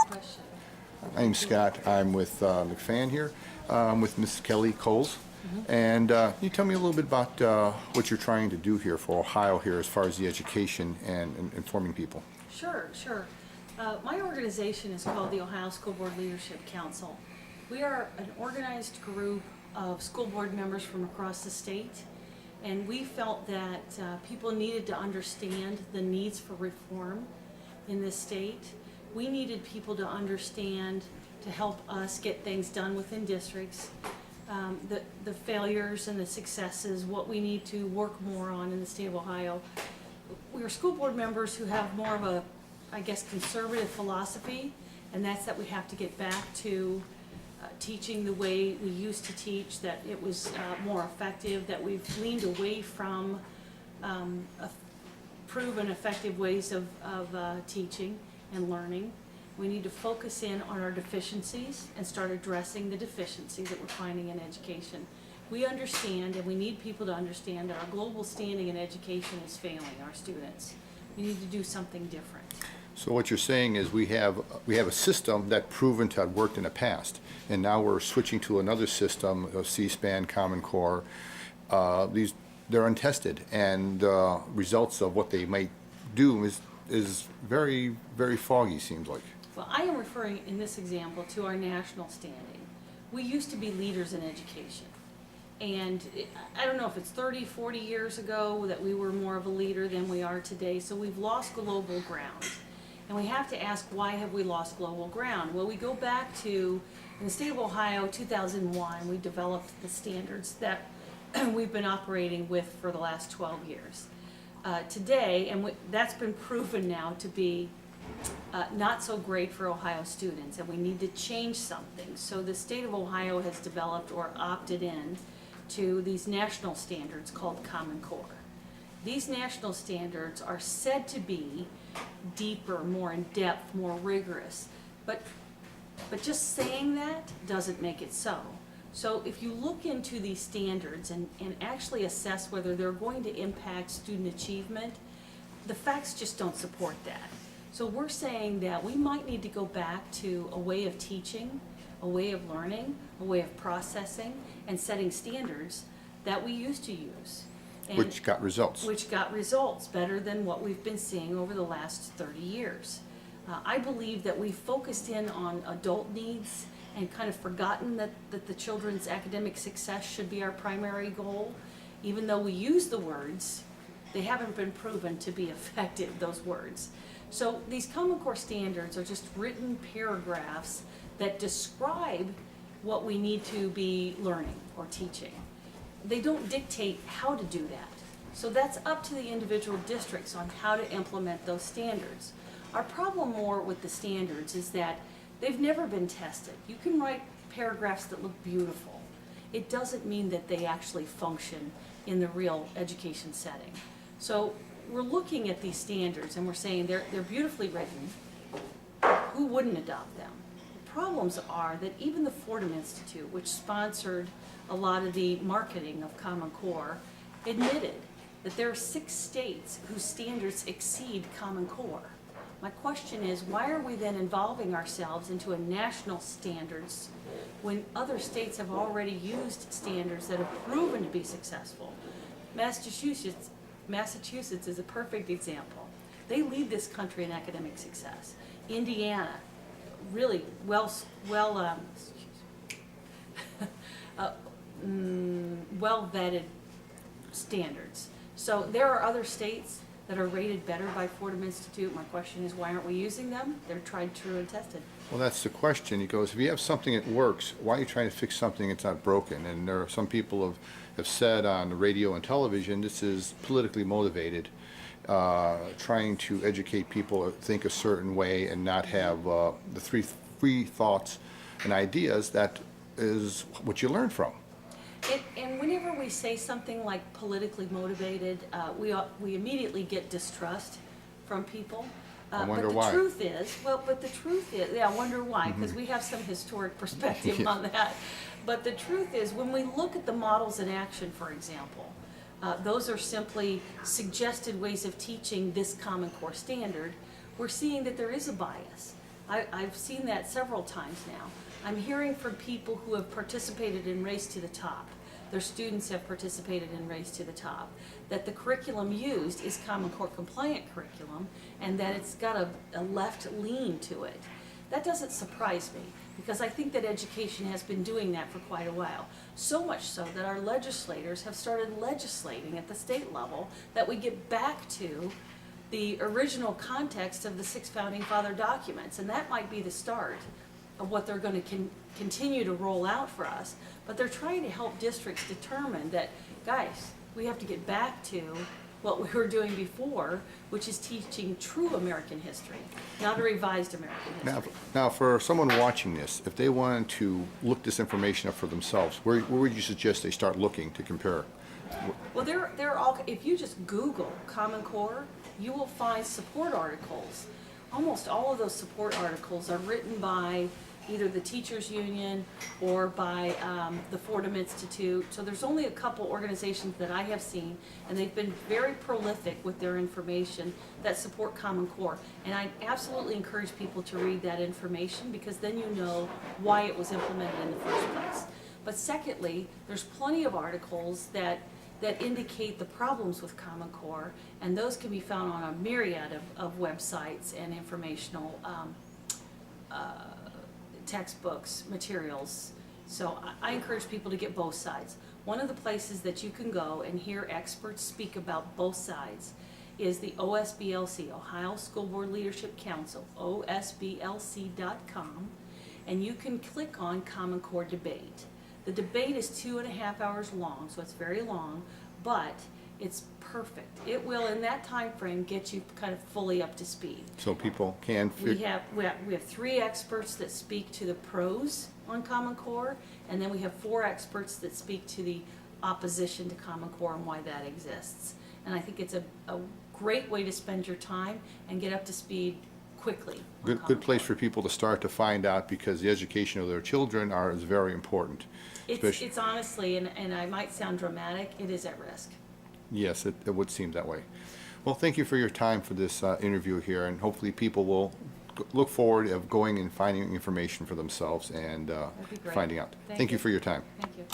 question. My name's Scott. I'm with MCFAN here. I'm with Miss Kelly Kohls. And can you tell me a little bit about what you're trying to do here for Ohio here as far as the education and informing people? Sure, sure. My organization is called the Ohio School Board Leadership Council. We are an organized group of school board members from across the state, and we felt that people needed to understand the needs for reform in this state. We needed people to understand, to help us get things done within districts, the failures and the successes, what we need to work more on in the state of Ohio. We are school board members who have more of a, I guess, conservative philosophy, and that's that we have to get back to teaching the way we used to teach, that it was more effective, that we've leaned away from proven effective ways of teaching and learning. We need to focus in on our deficiencies and start addressing the deficiencies that we're finding in education. We understand, and we need people to understand, that our global standing in education is failing our students. We need to do something different. So what you're saying is we have a system that proven to have worked in the past, and now we're switching to another system of C-SPAN, Common Core. They're untested, and results of what they might do is very, very foggy, seems like. Well, I am referring in this example to our national standing. We used to be leaders in education. And I don't know if it's 30, 40 years ago that we were more of a leader than we are today. So we've lost global ground. And we have to ask, why have we lost global ground? Well, we go back to, in the state of Ohio, 2001, we developed the standards that we've been operating with for the last 12 years. Today, and that's been proven now to be not so great for Ohio students, and we need to change something. So the state of Ohio has developed or opted in to these national standards called Common Core. These national standards are said to be deeper, more in-depth, more rigorous, but just saying that doesn't make it so. So if you look into these standards and actually assess whether they're going to impact student achievement, the facts just don't support that. So we're saying that we might need to go back to a way of teaching, a way of learning, a way of processing, and setting standards that we used to use. And Which got results. Which got results better than what we've been seeing over the last 30 years. I believe that we focused in on adult needs and kind of forgotten that the children's academic success should be our primary goal. Even though we use the words, they haven't been proven to be effective, those words. So these Common Core standards are just written paragraphs that describe what we need to be learning or teaching. They don't dictate how to do that. So that's up to the individual districts on how to implement those standards. Our problem more with the standards is that they've never been tested. You can write paragraphs that look beautiful. It doesn't mean that they actually function in the real education setting. So we're looking at these standards and we're saying they're beautifully written. Who wouldn't adopt them? The problems are that even the Fordham Institute, which sponsored a lot of the marketing of Common Core, admitted that there are 6 states whose standards exceed Common Core. My question is, why are we then involving ourselves into a national standards when other states have already used standards that have proven to be successful? Massachusetts is a perfect example. They lead this country in academic success. Indiana, really well-vetted standards. So there are other states that are rated better by Fordham Institute. My question is, why aren't we using them? They're tried, true, and tested. Well, that's the question. He goes, if you have something that works, why are you trying to fix something that's not broken? And there are some people have said on the radio and television, this is politically motivated, trying to educate people to think a certain way and not have the free thoughts and ideas that is what you learn from. And whenever we say something like politically motivated, we immediately get distrust from people. I wonder but why. The truth is, yeah, I wonder why, because we have some historic perspective Yeah. on that. But the truth is, when we look at the models in action, for example, those are simply suggested ways of teaching this Common Core standard. We're seeing that there is a bias. I've seen that several times now. I'm hearing from people who have participated in Race to the Top. Their students have participated in Race to the Top, that the curriculum used is Common Core compliant curriculum and that it's got a left lean to it. That doesn't surprise me because I think that education has been doing that for quite a while. So much so that our legislators have started legislating at the state level that we get back to the original context of the 6 Founding Father documents, and that might be the start of what they're going to continue to roll out for us. But they're trying to help districts determine that, guys, we have to get back to what we were doing before, which is teaching true American history, not a revised American history. Now, for someone watching this, if they wanted to look this information up for themselves, where would you suggest they start looking to compare? Well, they're all, if you just Google Common Core, you will find support articles. Almost all of those support articles are written by either the Teachers Union or by the Fordham Institute. So there's only a couple organizations that I have seen, and they've been very prolific with their information that support Common Core. And I absolutely encourage people to read that information because then you know why it was implemented in the first place. But secondly, there's plenty of articles that indicate the problems with Common Core, and those can be found on a myriad of websites and informational textbooks, materials. So I encourage people to get both sides. One of the places that you can go and hear experts speak about both sides is the OSBLC, Ohio School Board Leadership Council, osblc.com, and you can click on Common Core Debate. The debate is 2.5 hours long, so it's very long, but it's perfect. It will, in that time frame, get you kind of fully up to speed. So people can... We have 3 experts that speak to the pros on Common Core, and then we have 4 experts that speak to the opposition to Common Core and why that exists. And I think it's a great way to spend your time and get up to speed quickly. Good place for people to start to find out, because the education of their children is very important. It's honestly, and I might sound dramatic, it is at risk. Yes, it would seem that way. Well, thank you for your time for this interview here, and hopefully people will look forward of going and finding information for themselves and That'd be great. finding out. Thank Thank you you for your time. Thank you.